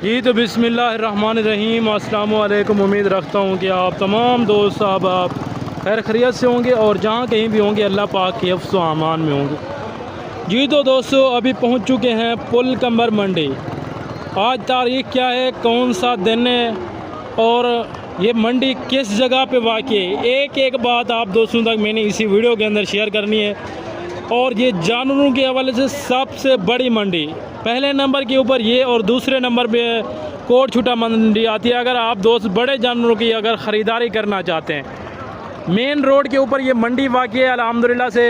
जी तो बिस्मिल्लाहिर्रहमानिर्रहीम, अस्सलामु अलैकुम। उम्मीद रखता हूँ कि आप तमाम दोस्त साहब आप खैर खैरियत से होंगे और जहाँ कहीं भी होंगे अल्लाह पाक के हिफ्ज़ व अमान में होंगे। जी तो दोस्तों अभी पहुँच चुके हैं पुल कंबर मंडी। आज तारीख़ क्या है, कौन सा दिन है और ये मंडी किस जगह पे वाक़ई है, एक एक बात आप दोस्तों तक मैंने इसी वीडियो के अंदर शेयर करनी है। और ये जानवरों के हवाले से सबसे बड़ी मंडी, पहले नंबर के ऊपर ये और दूसरे नंबर पे कोट छुटा मंडी आती है। अगर आप दोस्त बड़े जानवरों की अगर ख़रीदारी करना चाहते हैं, मेन रोड के ऊपर ये मंडी वाक़ई है अल्हम्दुलिल्लाह से।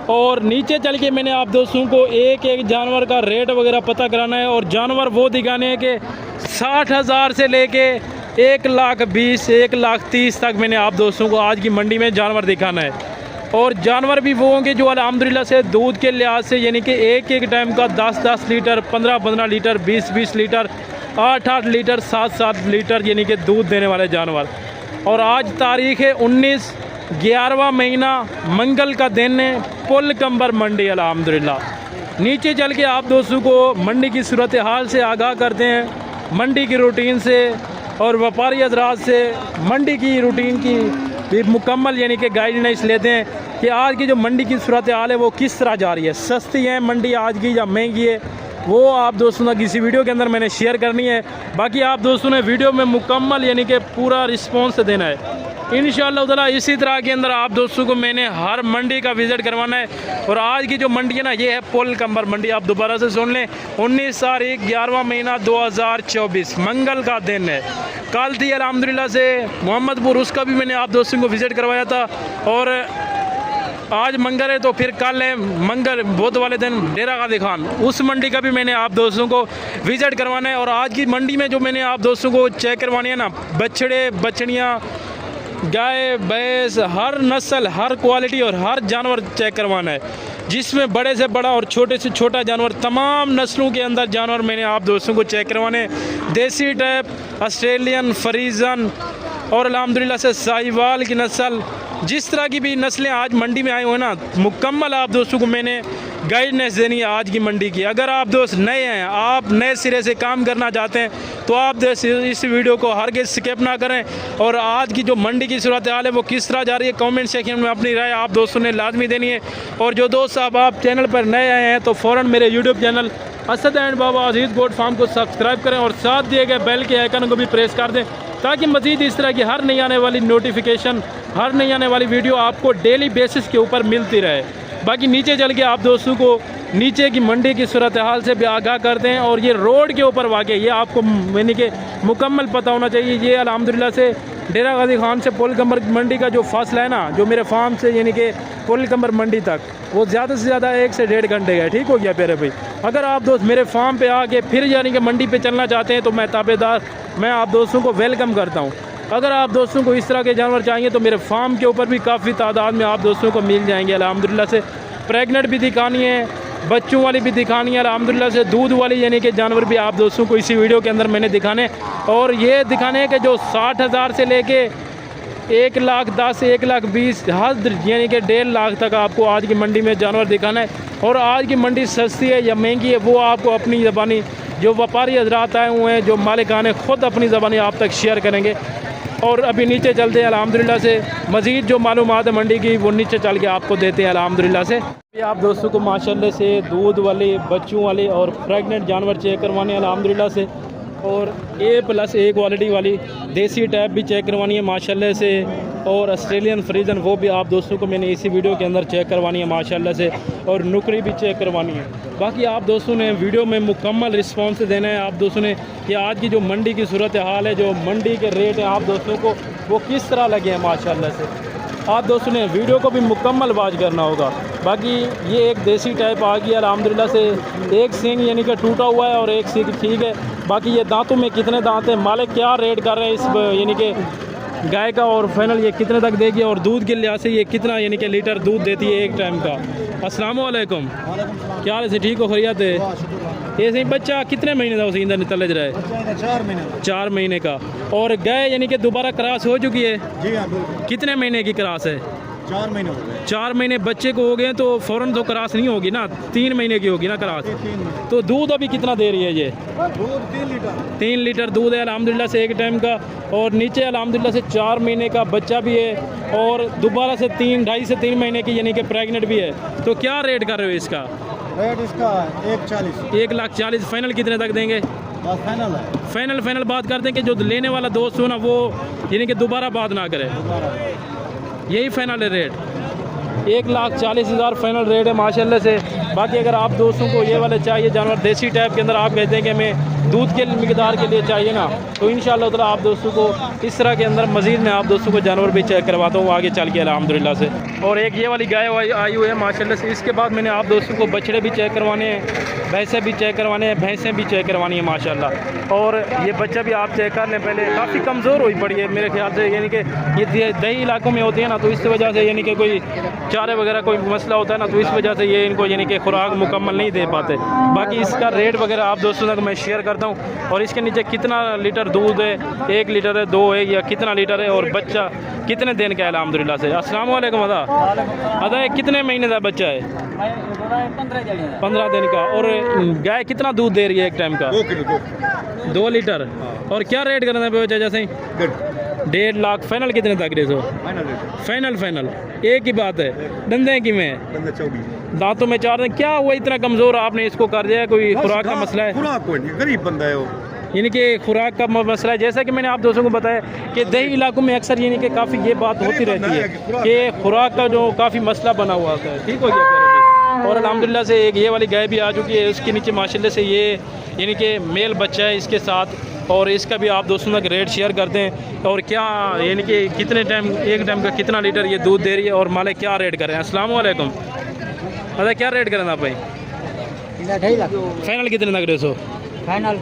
और नीचे चल के मैंने आप दोस्तों को एक एक जानवर का रेट वगैरह पता कराना है और जानवर वो दिखाने हैं कि 60,000 से लेके 1,20,000 1,30,000 तक मैंने आप दोस्तों को आज की मंडी में जानवर दिखाना है। और जानवर भी वो होंगे जो अल्हम्दुलिल्लाह से दूध के लिहाज से, यानी कि एक एक टाइम का 10-10 litre, 15-15 litre, 20-20 litre, 8-8 litre, 7-7 litre यानी कि दूध देने वाले जानवर। और आज तारीख़ है 19 11वां महीना, मंगल का दिन है, पुल कंबर मंडी अल्हम्दुलिल्लाह। नीचे चल के आप दोस्तों को मंडी की सूरत हाल से आगाह करते हैं, मंडी की रूटीन से और व्यापारी हज़रात से मंडी की रूटीन की भी मुकम्मल यानी कि गाइडलाइंस लेते हैं कि आज की जो मंडी की सूरत हाल है वो किस तरह जा रही है, सस्ती है मंडी आज की या महंगी है, वो आप दोस्तों ने किसी वीडियो के अंदर मैंने शेयर करनी है। बाकी आप दोस्तों ने वीडियो में मुकम्मल यानी कि पूरा रिस्पॉन्स देना है इंशाअल्लाह ताला। इसी तरह के अंदर आप दोस्तों को मैंने हर मंडी का विज़िट करवाना है। और आज की जो मंडी है ना, ये है पुल कंबर मंडी। आप दोबारा से सुन लें, 19 तारीख 11वां महीना 2024 मंगल का दिन है। कल थी अल्हम्दुलिल्लाह से मोहम्मदपुर, उसका भी मैंने आप दोस्तों को विज़िट करवाया था। और आज मंगल है तो फिर कल है मंगल, बुध वाले दिन डेरा गाजी खान, उस मंडी का भी मैंने आप दोस्तों को विज़िट करवाना है। और आज की मंडी में जो मैंने आप दोस्तों को चेक करवानी है ना, बछड़े बछड़ियाँ, गाय भैंस, हर नस्ल, हर क्वालिटी और हर जानवर चेक करवाना है, जिसमें बड़े से बड़ा और छोटे से छोटा जानवर, तमाम नस्लों के अंदर जानवर मैंने आप दोस्तों को चेक करवाने। देसी टाइप, ऑस्ट्रेलियन, फ्रीजन और अल्हम्दुलिल्लाह से साहिवाल की नस्ल, जिस तरह की भी नस्लें आज मंडी में आई हुए ना, मुकम्मल आप दोस्तों को मैंने गाइडनेस देनी है आज की मंडी की। अगर आप दोस्त नए हैं, आप नए सिरे से काम करना चाहते हैं, तो आप इस वीडियो को हरगिज़ स्किप ना करें। और आज की जो मंडी की सूरत हाल है वो किस तरह जा रही है, कमेंट सेक्शन में अपनी राय आप दोस्तों ने लाजमी देनी है। और जो दोस्त साहब आप चैनल पर नए आए हैं तो फ़ौरन मेरे YouTube channel Asad and Baba Aziz goat farm को सब्सक्राइब करें और साथ दिए गए बेल के आइकन को भी प्रेस कर दें, ताकि मज़ीद इस तरह की हर नई आने वाली नोटिफिकेशन, हर नई आने वाली वीडियो आपको डेली बेसिस के ऊपर मिलती रहे। बाकी नीचे चल के आप दोस्तों को नीचे की मंडी की सूरत हाल से भी आगाह करते हैं। और ये रोड के ऊपर वाक़ई ये आपको यानी कि मुकम्मल पता होना चाहिए। ये अल्हम्दुलिल्लाह से डेरा गाजी खान से पुल कंबर मंडी का जो फासला है ना, जो मेरे फार्म से यानी कि पुल कंबर मंडी तक, वो ज़्यादा से ज़्यादा 1 से 1.5 घंटे का है। ठीक हो गया प्यारे भाई। अगर आप दोस्त मेरे फार्म पे आके फिर यानी कि मंडी पे चलना चाहते हैं तो मैं ताबेदार, मैं आप दोस्तों को वेलकम करता हूँ। अगर आप दोस्तों को इस तरह के जानवर चाहिए तो मेरे फार्म के ऊपर भी काफ़ी तादाद में आप दोस्तों को मिल जाएंगे अल्हम्दुलिल्लाह से। प्रेग्नेंट भी दिखानी है, बच्चों वाली भी दिखानी है अल्हम्दुलिल्लाह से, दूध वाली यानी कि जानवर भी आप दोस्तों को इसी वीडियो के अंदर मैंने दिखाने। और ये दिखाने के जो 60,000 से लेके 1,10,000 1,20,000 हद यानी कि 1.5 लाख तक आपको आज की मंडी में जानवर दिखाना है। और आज की मंडी सस्ती है या महंगी है वो आपको अपनी ज़बानी, जो व्यापारी हजरात आए हुए हैं, जो मालिकान हैं, ख़ुद अपनी ज़बानी आप तक शेयर करेंगे। और अभी नीचे चलते हैं अल्हम्दुलिल्लाह से, मज़ीद जो मालूमात है मंडी की वो नीचे चल के आपको देते हैं अल्हम्दुलिल्लाह से। आप दोस्तों को माशाल्लाह से दूध वाले, बच्चों वाले और प्रेग्नेंट जानवर चेक करवाने अल्हम्दुलिल्लाह से। और A+A क्वालिटी वाली देसी टाइप भी चेक करवानी है माशाल्लाह से। और ऑस्ट्रेलियन फ्रीजन वो भी आप दोस्तों को मैंने इसी वीडियो के अंदर चेक करवानी है माशाल्लाह से। और नुकरी भी चेक करवानी है। बाकी आप दोस्तों ने वीडियो में मुकम्मल रिस्पॉन्स देना है आप दोस्तों ने कि आज की जो मंडी की सूरत हाल है, जो मंडी के रेट हैं आप दोस्तों को वो किस तरह लगे हैं माशाल्लाह से। आप दोस्तों ने वीडियो को भी मुकम्मल वाच करना होगा। बाकी ये एक देसी टाइप आ गया अल्हम्दुलिल्लाह से, एक सींग यानी कि टूटा हुआ है और एक सींग ठीक है। बाकी ये दांतों में कितने दांत हैं, मालिक क्या रेट कर रहे हैं इस यानी कि गाय का, और फाइनल ये कितने तक देगी और दूध के लिहाज से ये कितना यानी कि लीटर दूध देती है एक टाइम का। अस्सलामु अलैकुम, क्या हाल है? ठीक हो, खैरियत है? ये सही बच्चा कितने महीने का उसी अंदर तलज रहा है? 4 महीने का। और गाय यानी कि दोबारा क्रॉस हो चुकी है? जी हाँ, बिल्कुल। कितने महीने की क्रॉस है? 4 महीने हो गए। 4 महीने बच्चे को हो गए तो फ़ौरन तो क्रॉस नहीं होगी ना, 3 महीने की होगी ना क्रॉस। 3 महीने तो दूध अभी कितना दे रही है ये? दूध 3 लीटर। 3 लीटर दूध है अल्हम्दुलिल्लाह से एक टाइम का। और नीचे अल्हम्दुलिल्लाह से 4 महीने का बच्चा भी है और दोबारा से 2.5 से 3 महीने की यानी कि प्रेग्नेंट भी है। तो क्या रेट कर रहे हो इसका? रेट इसका 140। 1,40,000 फाइनल कितने तक देंगे? बस फाइनल है। फाइनल बात करते हैं कि जो लेने वाला दोस्त हो ना वो यानी कि दोबारा बात ना करे, यही फाइनल है रेट। 1,40,000 फाइनल रेट है माशाल्लाह से। बाकी अगर आप दोस्तों को ये वाले चाहिए जानवर देसी टाइप के अंदर, आप कहते हैं कि हमें दूध के मिकदार के लिए चाहिए ना, तो इंशाअल्लाह ताला आप दोस्तों को इस तरह के अंदर मज़ीद मैं आप दोस्तों को जानवर भी चेक करवाता हूँ आगे चल के अल्हम्दुलिल्लाह से। और एक ये वाली गाय आई हुई है माशाल्लाह से। इसके बाद मैंने आप दोस्तों को बछड़े भी चेक करवाने हैं, भैंसें भी चेक करवाने हैं, भैंसें भी चेक करवानी है माशाल्लाह। और ये बच्चा भी आप चेक कर लें पहले, काफ़ी कमज़ोर हुई पड़ी है मेरे ख्याल से, यानी कि ये दही इलाकों में होती है ना, तो इस वजह से यानी कि कोई चारे वगैरह कोई मसला होता है ना, तो इस वजह से ये इनको यानी कि खुराक मुकम्मल नहीं दे पाते। बाकी इसका रेट वगैरह आप दोस्तों तक मैं शेयर करता हूँ। और इसके नीचे कितना लीटर दूध है, 1 लीटर है, 2 है, या कितना लीटर है, और बच्चा कितने दिन का है अल्हम्दुलिल्लाह से। अस्सलाम वालेकुम अदा ये कितने महीने का बच्चा है? 15 दिन का। और गाय कितना दूध दे रही है एक टाइम का? 2 किलो 2 लीटर। और क्या रेट करना है बच्चा जैसे ही? 1.5 लाख फाइनल कितने तक रहे हो? फाइनल एक ही बात है। धंधे की में दांतों में 4 दिन क्या हुआ इतना कमज़ोर आपने इसको कर दिया? कोई खुराक का मसला है? खुराक कोई नहीं, गरीब बंदा है वो, यानी कि खुराक का मसला है। जैसा कि मैंने आप दोस्तों को बताया कि दही इलाकों में अक्सर यानी कि काफ़ी ये बात होती रहती है कि खुराक का जो काफ़ी मसला बना हुआ है। ठीक हो गया फिर अभी। और अल्हम्दुलिल्लाह से एक ये वाली गाय भी आ चुकी है, उसके नीचे माशाल्लाह से ये यानी कि मेल बच्चा है इसके साथ, और इसका भी आप दोस्तों तक रेट शेयर करते हैं। और क्या यानी कि कितने टाइम एक टाइम का कितना लीटर ये दूध दे रही है, और मालिक क्या रेट कर रहे हैं? अस्सलाम वालेकुम। अच्छा क्या रेट करें आप भाई? 2.5 लाख फाइनल कितने तक रेसो? फाइनल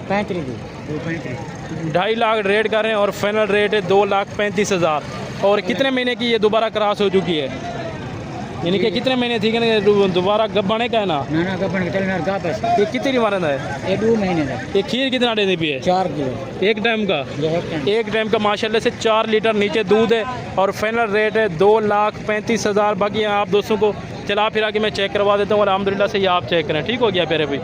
35। 2.5 लाख रेट कर रहे हैं और फाइनल रेट है 2,35,000। और कितने महीने की ये दोबारा क्रॉस हो चुकी है? यानी कि कितने महीने थी कि दोबारा गब्बाने का है ना? ना गबन के चलना का बस। ये कितनी मारना है? ये 2 महीने का। ये खीर कितना देती भी है? 4 किलो एक टाइम का। ये एक टाइम का माशाल्लाह से 4 लीटर नीचे दूध है। और फाइनल रेट है 2,35,000। बाकी आप दोस्तों को चला फिरा के मैं चेक करवा देता हूँ अल्हम्दुलिल्लाह से। ये आप चेक करें, ठीक हो गया फिर अभी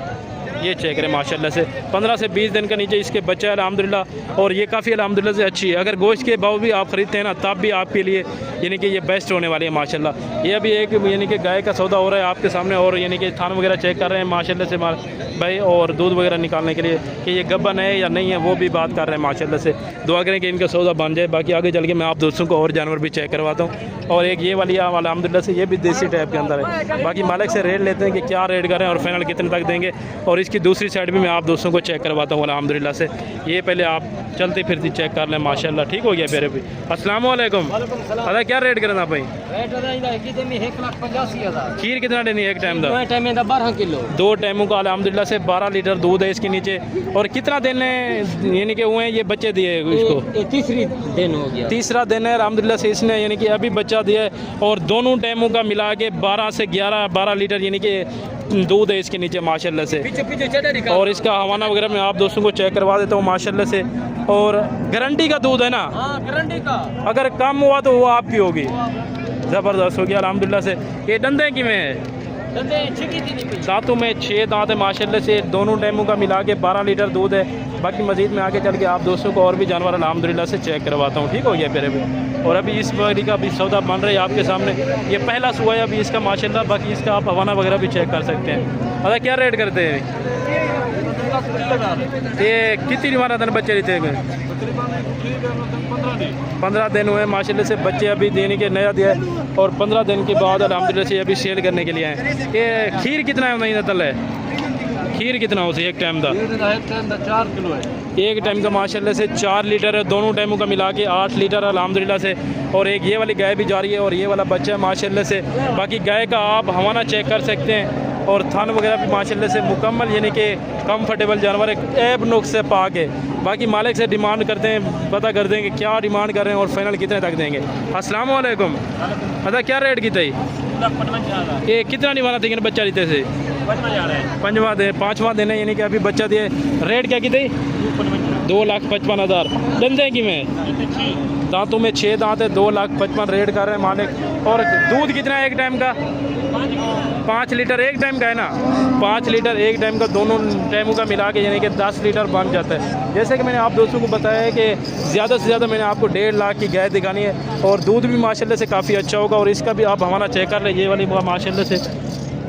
ये चेक करें माशाल्लाह से। 15 से 20 दिन का नीचे इसके बच्चा है अल्हम्दुलिल्लाह। और ये काफ़ी अल्हम्दुलिल्लाह से अच्छी है। अगर गोश्त के भाव भी आप ख़रीदते हैं ना, तब भी आपके लिए यानी कि ये बेस्ट होने वाली है माशाल्लाह। ये अभी एक यानी कि गाय का सौदा हो रहा है आपके सामने, और यानी कि थान वगैरह चेक कर रहे हैं माशाल्लाह से भाई, और दूध वगैरह निकालने के लिए कि ये गब्बन है या नहीं है वो भी बात कर रहे हैं माशाल्लाह से। दुआ करें कि इनका सौदा बन जाए। बाकी आगे चल के मैं आप दोस्तों को और जानवर भी चेक करवाता हूँ। और एक ये वाली अल्हम्दुलिल्लाह से ये भी देसी टाइप के अंदर है। बाकी मालिक से रेट लेते हैं कि क्या रेट करें और फाइनल कितने तक देंगे। और इसकी दूसरी साइड भी मैं आप दोस्तों को चेक करवाता हूँ अल्हम्दुलिल्लाह से। ये पहले आप चलती फिरती चेक कर लें माशाल्लाह, ठीक हो गया फिर भी। अस्सलाम वालेकुम। अदा क्या रेट करना भाई? 1,85,000। खीर कितना देनी है एक टाइम का? 12 किलो 2 टाइमों का अल्हम्दुलिल्लाह से 12 लीटर दूध है इसके नीचे। और कितना दिन यानी कि हुए हैं ये बच्चे दिए इसको? तीसरी दिन हो गया। तीसरा दिन है अल्हम्दुलिल्लाह से इसने यानी कि अभी बच्चा दिया है। और दोनों टाइमों का मिला के 12 से 12 लीटर यानी कि दूध है इसके नीचे माशाल्लाह से। पीछे और इसका हवाना वगैरह मैं आप दोस्तों को चेक करवा देता हूँ माशाल्लाह से। और गारंटी का दूध है ना? हाँ गारंटी का। अगर कम हुआ तो वो आपकी होगी। ज़बरदस्त हो गया अल्हम्दुलिल्लाह से। ये डंडे की में है? दांतों में 6 दांत है माशाल्लाह से। दोनों टाइमों का मिला के 12 लीटर दूध है। बाकी मज़ीद में आगे चल के आप दोस्तों को और भी जानवर अल्हम्दुलिल्लाह से चेक करवाता हूँ, ठीक हो गया फिर अभी। और अभी इस बकरी का भी सौदा बन रहा है आपके सामने। ये पहला सुआ है अभी इसका माशाल्लाह। बाकी इसका आप हवाना वगैरह भी चेक कर सकते हैं। अरे क्या रेट करते हैं? ये कितनी मारा दिन बच्चे रहते हैं? 15 दिन हुए माशाल्लाह से बच्चे अभी देने के नया दिया है। और 15 दिन के बाद अल्हम्दुलिल्लाह से अभी सेल करने के लिए आए। ये खीर कितना है महीना तल है? खीर कितना हो एक टाइम का? 4 किलो है एक टाइम का माशाल्लाह से। 4 लीटर है दोनों टाइमों का मिला के 8 लीटर अल्हम्दुलिल्लाह से। और एक ये वाली गाय भी जा रही है और ये वाला बच्चा है माशाल्लाह से। बाकी गाय का आप हवाना चेक कर सकते हैं। और थान वगैरह भी माशाल्लाह से मुकम्मल यानी कि कंफर्टेबल जानवर है, ऐब नुक्स से पाक है। बाकी मालिक से डिमांड करते हैं, पता कर देंगे क्या डिमांड कर रहे हैं और फाइनल कितने तक देंगे। अस्सलाम वालेकुम। अच्छा क्या रेट की थी? ये कितना निभाना थी बच्चा देते से? 5वां दिन है यानी कि अभी बच्चा दिए। रेट क्या की थी? 2,55,000। दंदे की में दांतों में 6 दांत है, 2,55,000 रेट कर रहे हैं मालिक। और दूध कितना है एक टाइम का? 5 लीटर एक टाइम का है ना, 5 लीटर एक टाइम का, दोनों टाइमों का मिला के यानी कि 10 लीटर बन जाता है। जैसे कि मैंने आप दोस्तों को बताया है कि ज़्यादा से ज़्यादा मैंने आपको 1.5 लाख की गाय दिखानी है और दूध भी माशाल्लाह से काफ़ी अच्छा होगा। और इसका भी आप हमारा चेक कर लें, ये वाली माशाल्लाह से,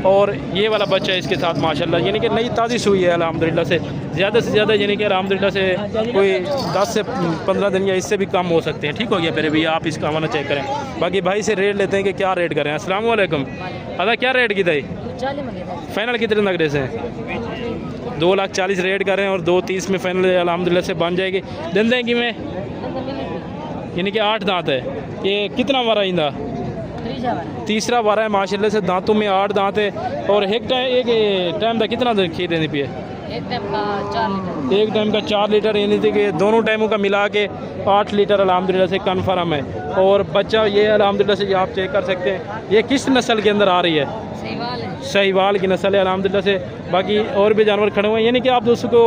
और ये वाला बच्चा है इसके साथ माशाल्लाह, यानी कि नई ताज़ी सुई है अल्हम्दुलिल्लाह से। ज़्यादा से ज़्यादा यानी कि अल्हम्दुलिल्लाह से कोई 10 से 15 दिन या इससे भी कम हो सकते हैं। ठीक हो गया मेरे भैया, आप इसका हमारा चेक करें। बाकी भाई से रेट लेते हैं कि क्या रेट करें। अस्सलाम वालेकुम। अदा क्या रेट की दाई फाइनल कितने नगरे से? 2,40,000 रेट कर रहे हैं और 2,30 में फाइनल अल्हम्दुलिल्लाह से बन जाएगी। दंदे की में यानी कि 8 दांत है। ये कितना वारा इंदा? तीसरा वारा है माशाल्लाह से, दांतों में 8 दांत है। और एक टाइम का कितना खीर देनी पिए? एक टाइम का 4 लीटर, यानी कि दोनों टाइमों का मिला के 8 लीटर अल्हम्दुलिल्लाह से कन्फर्म है। और बच्चा ये अल्हम्दुलिल्लाह से आप चेक कर सकते हैं, ये किस नस्ल के अंदर आ रही है? सहीवाल की नस्ल है अल्हम्दुलिल्लाह से। बाकी और भी जानवर खड़े हुए हैं, यानी कि आप दोस्तों को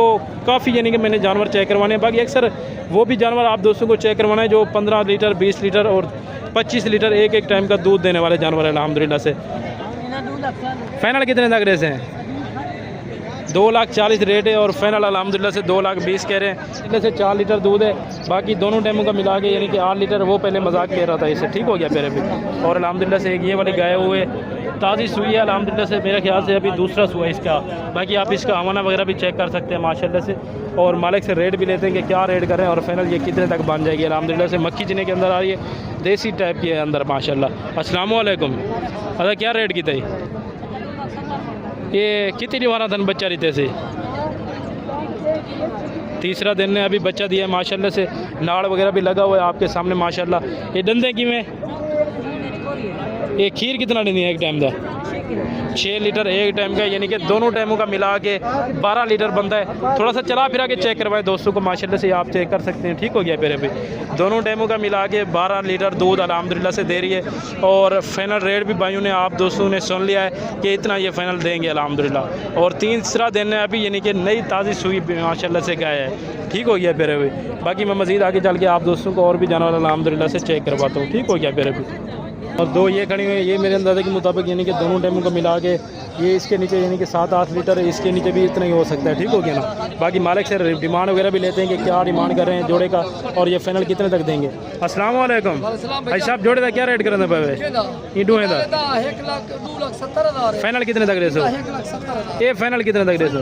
काफ़ी यानी कि मैंने जानवर चेक करवाने हैं। बाकी अक्सर वो भी जानवर आप दोस्तों को चेक करवाना है जो 15 लीटर 20 लीटर और 25 लीटर एक टाइम का दूध देने वाले जानवर है अल्हम्दुलिल्लाह से। फाइनल कितने तक रेस हैं? 2,40,000 रेट है और फाइनल अल्हम्दुलिल्लाह से 2,20,000 कह रहे हैं। इसमें से 4 लीटर दूध है, बाकी दोनों टाइमों का मिला के यानी कि 8 लीटर। वो पहले मजाक कह रहा था इससे, ठीक हो गया मेरे भी। और अल्हम्दुलिल्लाह से एक ये वाली गाय हुए ताज़ी सुई है अल्हम्दुलिल्लाह से, मेरे ख्याल से अभी दूसरा सुआ है इसका। बाकी आप इसका हवाना वगैरह भी चेक कर सकते हैं माशाल्लाह से। और मालिक से रेट भी लेते हैं कि क्या रेट कर रहे हैं और फाइनल ये कितने तक बन जाएगी अल्हम्दुलिल्लाह से। मक्खी जिने के अंदर आ रही है, देसी टाइप की है अंदर माशाल्लाह। अस्सलाम वालेकुम। अदा क्या रेट की थी? ये कितनी वारा धन बच्चा रहते से? तीसरा दिन ने अभी बच्चा दिया है माशाल्लाह से, नाड़ वगैरह भी लगा हुआ है आपके सामने माशाल्लाह। ये दंदे की में ये खीर कितना देनी है एक टाइम का? 6 लीटर एक टाइम का, यानी कि दोनों टाइमों का मिला के 12 लीटर बनता है। थोड़ा सा चला फिरा के चेक करवाएं दोस्तों को माशाल्लाह से, आप चेक कर सकते हैं। ठीक हो गया फिर अभी दोनों टाइमों का मिला के 12 लीटर दूध अल्हम्दुलिल्लाह से दे रही है। और फाइनल रेट भी भाइयों ने आप दोस्तों ने सुन लिया है कि इतना ये फाइनल देंगे अल्हम्दुलिल्लाह। और तीसरा दिन है अभी, यानी कि नई ताज़ी सुई माशाल्लाह से गाय है। ठीक हो गया फिर अभी। बाकी मैं मज़ीद आगे चल के आप दोस्तों को और भी जानवर अल्हम्दुलिल्लाह से चेक करवाता हूँ। ठीक हो गया फिर अभी। और 2 ये खड़ी हुई है, ये मेरे अंदाज़े के मुताबिक यानी कि दोनों टाइमों को मिला के ये इसके नीचे यानी कि 7-8 लीटर है, इसके नीचे भी इतना ही हो सकता है। ठीक हो गया ना। बाकी मालिक से डिमांड वगैरह भी लेते हैं कि क्या डिमांड कर रहे हैं जोड़े का और ये फाइनल कितने तक देंगे। अस्सलाम वालेकुम भाई साहब, जोड़े का क्या रेट कर रहे ईडू है? फाइनल कितने तक रेसो? ये फाइनल कितने तक रेसो?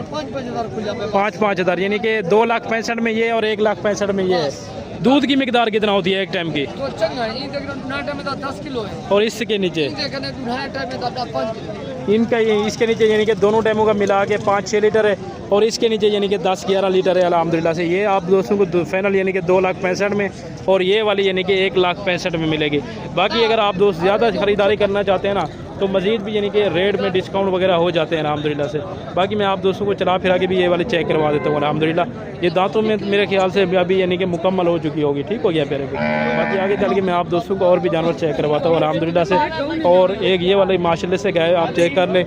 5,000 यानी कि 2,65,000 में ये और 1,65,000 में ये है। दूध की मिकदार कितना होती है एक टाइम की? 10 किलो है। और इसके नीचे इनका ये इसके नीचे यानी कि दोनों टाइमों का मिला के 5-6 लीटर है और इसके नीचे यानी कि 10-11 लीटर है अल्हम्दुलिल्लाह से। ये आप दोस्तों को फाइनल यानी कि 2,65,000 में और ये वाली यानी कि 1,65,000 में मिलेगी। बाकी अगर आप दोस्त ज़्यादा ख़रीदारी करना चाहते हैं ना तो मज़ीद भी यानी कि रेट में डिस्काउंट वगैरह हो जाते हैं अल्हम्दुलिल्लाह से। बाकी मैं आप दोस्तों को चला फिरा के भी ये वाले चेक करवा देता हूँ अल्हम्दुलिल्लाह। ये दांतों में मेरे ख्याल से अभी यानी कि मुकम्मल हो चुकी होगी। ठीक हो गया फिर अभी। बाकी आगे चल के मैं आप दोस्तों को और भी जानवर चेक करवाता हूँ अल्हम्दुलिल्लाह से। और एक ये वाले माशाल्लाह से गाय आप चेक कर लें,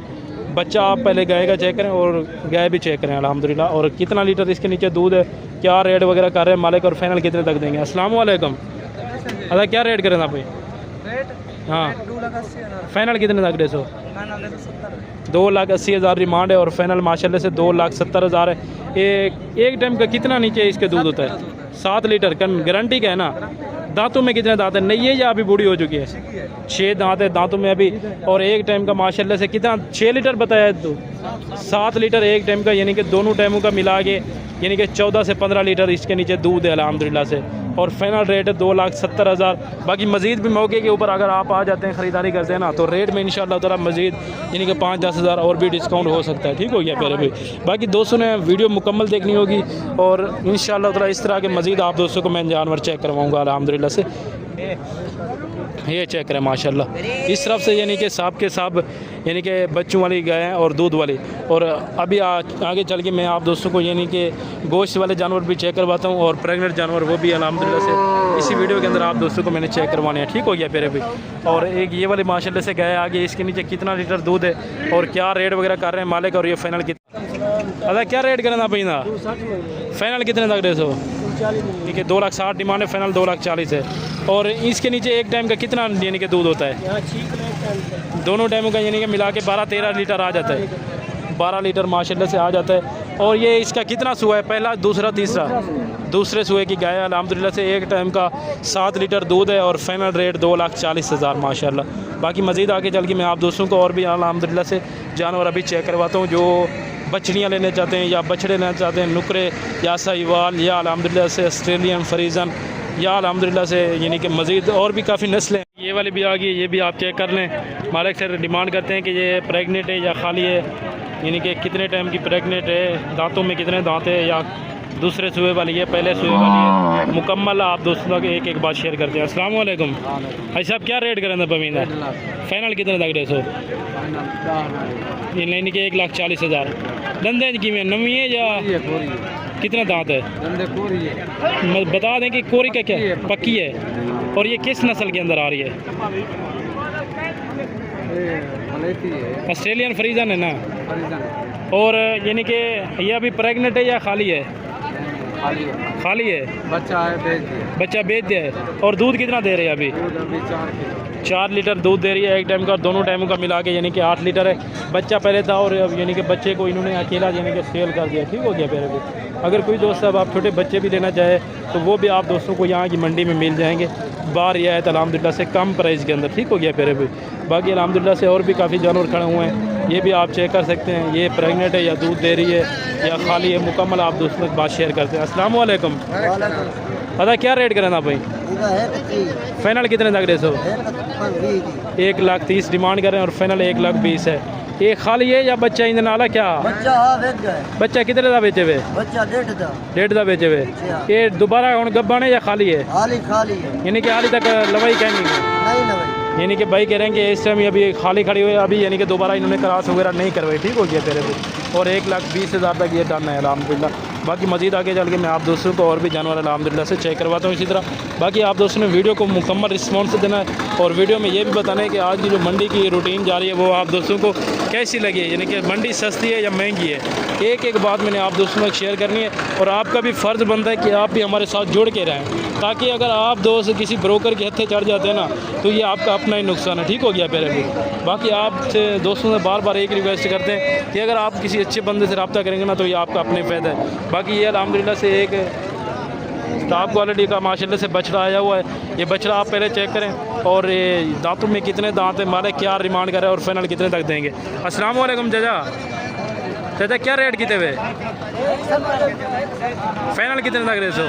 बच्चा आप पहले गाय का चेक करें और गाय भी चेक करें अल्हम्दुलिल्लाह। और कितना लीटर इसके नीचे दूध है, क्या रेट वगैरह कर रहे हैं मालिक और फाइनल कितने तक देंगे। अस्सलाम वालेकुम। अदा क्या रेट करें आप? हाँ फाइनल कितने तक रेसो? 2,80,000 डिमांड है और फाइनल माशाल्लाह से 2,70,000 है। एक टाइम का कितना नीचे इसके दूध होता है? 7 लीटर गारंटी का है ना। दांतों में कितने दांत है? नहीं है या अभी बूढ़ी हो चुकी है? 6 दांत है दांतों में अभी। और एक टाइम का माशाल्लाह से कितना 6 लीटर बताया है तो 7 लीटर एक टाइम का, यानी कि दोनों टाइमों का मिला के यानी कि 14 से 15 लीटर इसके नीचे दूध है अल्हम्दुलिल्लाह से। और फाइनल रेट है 2,70,000। बाकी मज़ीद भी मौके के ऊपर अगर आप आ जाते हैं ख़रीदारी करते हैं ना तो रेट में इंशाअल्लाह ताला मज़ीद यानी कि 5-10 हज़ार और भी डिस्काउंट हो सकता है। ठीक हो गया पहले भी। बाकी दोस्तों ने वीडियो मुकम्मल देखनी होगी और इंशाअल्लाह ताला इस तरह के मज़ीद आप दोस्तों को मैं जानवर चेक करवाऊँगा अल्हम्दुलिल्लाह से। ये चेक करें माशाल्लाह, इस तरफ से यानी कि साहब के साहब यानी कि बच्चों वाली गाय हैं और दूध वाली। और अभी आगे चल के मैं आप दोस्तों को यानी कि गोश्त वाले जानवर भी चेक करवाता हूँ और प्रेगनेंट जानवर वो भी अल्हम्दुलिल्लाह से इसी वीडियो के अंदर आप दोस्तों को मैंने चेक करवाने हैं। ठीक हो गया फिर अभी। और एक ये वाली माशाल्लाह से गाय आगे, इसके नीचे कितना लीटर दूध है और क्या रेट वगैरह कर रहे हैं मालिक और ये फाइनल कितना। अदा क्या रेट करना पैदा फाइनल कितने तक दे सो ठीक है 2,60,000 डिमांड है फाइनल 2,40,000 है। और इसके नीचे एक टाइम का कितना यानी कि दूध होता है दोनों टाइमों का यानी कि मिला के 12-13 लीटर आ जाता है 12 लीटर माशाल्लाह से आ जाता है। और ये इसका कितना सुआ है पहला दूसरा तीसरा दूसरे सुए की गाय अल्हम्दुलिल्लाह से एक टाइम का 7 लीटर दूध है और फाइनल रेट 2,40,000 माशाल्लाह। बाकी मज़ीद आगे चल के मैं आप दोस्तों को और भी अल्हम्दुलिल्लाह से जानवर अभी चेक करवाता हूँ जो बछड़ियाँ लेने चाहते हैं या बछड़े लेना चाहते हैं नुकरे या साहिवाल या अल्हम्दुलिल्लाह से ऑस्ट्रेलियन फ्रीजन या अल्हम्दुलिल्लाह से यानी कि मज़ीद और भी काफ़ी नस्लें ये वाली भी आ गई ये भी आप चेक कर लें। मालिक से डिमांड करते हैं कि ये प्रेगनेंट है या खाली है यानी कि कितने टाइम की प्रेगनेंट है दांतों में कितने दांत है या दूसरे सुए वाली है पहले सुए वाली है मुकम्मल आप दोस्तों का एक बात शेयर करते हैं। अस्सलाम वालेकुम भाई साहब क्या रेट करें पमीदा फाइनल कितने तक दे सो ये यानी कि 1,40,000 दंदे की में नवी है या कितना दांत है बता दें कि कोरी का क्या पक्की है और ये किस नस्ल के अंदर आ रही है ऑस्ट्रेलियन फ्रीजन है ना और यानी कि ये अभी प्रेग्नेंट है या खाली है खाली है बच्चा बेच दिया है। और दूध कितना दे रहे हैं अभी 4 लीटर दूध दे रही है एक टाइम का दोनों टाइमों का मिला के यानी कि 8 लीटर है। बच्चा पहले था और अब यानी कि बच्चे को इन्होंने अकेला यानी कि सेल कर दिया ठीक हो गया पहले भी। अगर कोई दोस्त साहब आप छोटे बच्चे भी लेना चाहे तो वो भी आप दोस्तों को यहाँ की मंडी में मिल जाएंगे बार यह है अल्हम्दुलिल्लाह से कम प्राइस के अंदर ठीक हो गया पहले भी। बाकी अल्हम्दुलिल्लाह से और भी काफ़ी जानवर खड़े हुए हैं ये भी आप चेक कर सकते हैं ये प्रेग्नेंट है या दूध दे रही है या खाली है मुकम्मल आप दोस्तों की बात शेयर करते हैं। अस्सलाम वालेकुम अदा क्या रेट करना भाई फाइनल कितने तक दे सो 1,30,000 डिमांड कर रहे हैं और फाइनल 1,20,000 है। ये खाली है या बच्चा इन नाला क्या बच्चा कितने का बेचे हुए डेढ़ का बेचे हुए ये दोबारा हूँ गब्बा है या खाली है यानी कि हाली तक लवाई कहनी यानी कि भाई कह रहे हैं कि इस टाइम अभी खाली खड़ी हुई है अभी यानी कि दोबारा इन्होंने क्रॉस वगैरह नहीं करवाई ठीक हो गया तेरे भी और 1,20,000 तक ये टन है अल्हम्दुलिल्लाह। बाकी मज़ीद आगे चल के मैं आप दोस्तों को और भी जानवर अल्हम्दुलिल्लाह से चेक करवाता हूँ इसी तरह। बाकी आप दोस्तों ने वीडियो को मुकम्मल रिस्पॉन्स देना है और वीडियो में ये भी बताना है कि आज की जो मंडी की रूटीन जा रही है वो आप दोस्तों को कैसी लगी है यानी कि मंडी सस्ती है या महंगी है एक बात मैंने आप दोस्तों को शेयर करनी है और आपका भी फ़र्ज़ बनता है कि आप भी हमारे साथ जुड़ के रहें ताकि अगर आप दोस्त किसी ब्रोकर के हत्थे चढ़ जाते हैं ना तो ये आपका अपना ही नुकसान है ठीक हो गया पहले भी। बाकी आपसे दोस्तों से बार बार एक रिक्वेस्ट करते हैं कि अगर आप किसी अच्छे बंदे से रब्ता करेंगे ना तो ये आपका अपने फ़ायदा है। बाकी ये अल्हम्दुलिल्लाह से एक टॉप क्वालिटी का माशाल्लाह से बछड़ा आया हुआ है ये बछड़ा आप पहले चेक करें और ये दांतों में कितने दांत हैं मालिक क्या डिमांड कर रहे हैं और फाइनल कितने तक देंगे। अस्सलाम वालेकुम चाचा क्या रेट कितने हुए फाइनल कितने तक रहे सो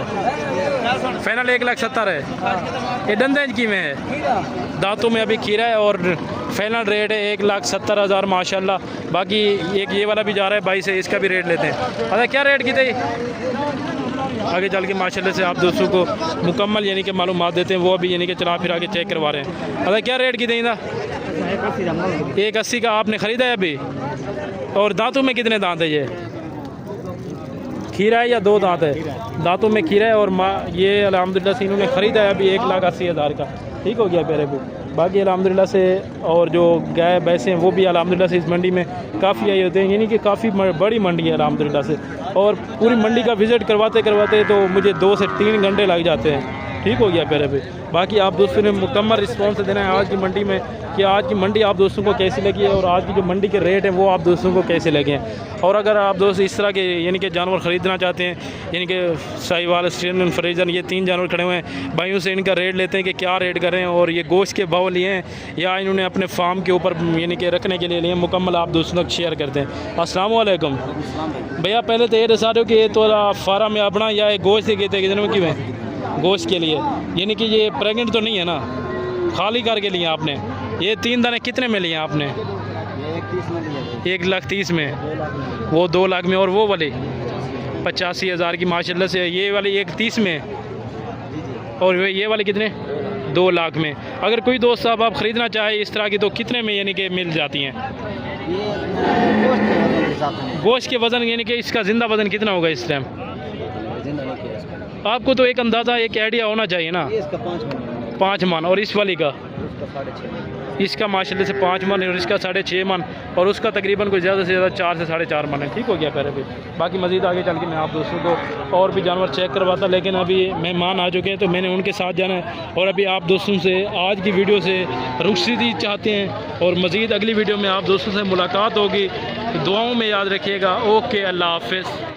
फाइनल 1,70,000 है। ये डंदेज की में है दांतों में अभी खीरा है और फाइनल रेट है 1,70,000 माशाल्लाह। बाकी एक ये वाला भी जा रहा है भाई से इसका भी रेट लेते हैं। अच्छा क्या रेट की थी आगे चल के माशाल्लाह से आप दोस्तों को मुकम्मल यानी कि मालूमात देते हैं वो अभी यानी कि चला फिरा के चेक करवा रहे हैं। अच्छा क्या रेट की थी ना 1,80 का आपने ख़रीदा है अभी और दांतों में कितने दांत है ये खीरा है या 2 दांत है दांतों में खीरा है और ये अल्हम्दुलिल्लाह से इन्होंने ख़रीदा है अभी 1,80,000 का ठीक हो गया पहले भी। बाकी अल्हम्दुलिल्लाह से और जो गाय भैंसे हैं वो भी अल्हम्दुलिल्लाह से इस मंडी में काफ़ी आई होते हैं यानी कि काफ़ी बड़ी मंडी है अल्हम्दुलिल्लाह से और पूरी मंडी का विज़िट करवाते करवाते तो मुझे 2 से 3 घंटे लग जाते हैं ठीक हो गया पहले भी। बाकी आप दोस्तों ने मुकम्मल रिस्पॉन्स देना है आज की मंडी में कि आज की मंडी आप दोस्तों को कैसी लगी है और आज की जो मंडी के रेट हैं वो आप दोस्तों को कैसे लगे हैं। और अगर आप दोस्त इस तरह के यानी कि जानवर ख़रीदना चाहते हैं यानी कि साहिवाल ऑस्ट्रेलियन फ्रीजन ये 3 जानवर खड़े हुए हैं भाइयों से इनका रेट लेते हैं कि क्या रेट कर रहे हैं और ये गोश्त के भाव लिए हैं या इन्होंने अपने फार्म के ऊपर यानी कि रखने के लिए लिए मुकम्मल आप दोस्तों तक शेयर करते हैं। अस्सलाम वालेकुम भैया पहले तो ये दसा दो कि ये तो फार्म में अपना या ये गोश्त के कहते हैं कि में गोश्त के लिए यानी कि ये प्रेग्नेंट तो नहीं है ना खाली करके लिए आपने ये 3 दाने कितने में लिए आपने 1,30,000 में वो 2 लाख में और वो वाली 85,000 की माशाल्लाह से ये वाली 1,30 में और ये वाली कितने 2 लाख में। अगर कोई दोस्त साहब आप ख़रीदना चाहे इस तरह की तो कितने में यानी कि मिल जाती हैं गोश्त के वज़न यानी कि इसका ज़िंदा वज़न कितना होगा इस टाइम आपको तो एक अंदाज़ा एक आइडिया होना चाहिए ना 5 मन और इस वाली का इसका माशाल्लाह से 5 मन और इसका 6.5 मन और उसका तकरीबन कोई ज़्यादा से ज़्यादा 4 से 4.5 मन है। ठीक हो गया प्यारे भाई। बाकी मज़ीद आगे चल के मैं आप दोस्तों को और भी जानवर चेक करवाता, लेकिन अभी मेहमान आ चुके हैं तो मैंने उनके साथ जाना है। और अभी आप दोस्तों से आज की वीडियो से रुखसती चाहते हैं और मज़ीद अगली वीडियो में आप दोस्तों से मुलाकात होगी। तो दुआओं में याद रखिएगा। ओके, अल्लाह हाफ़िज़।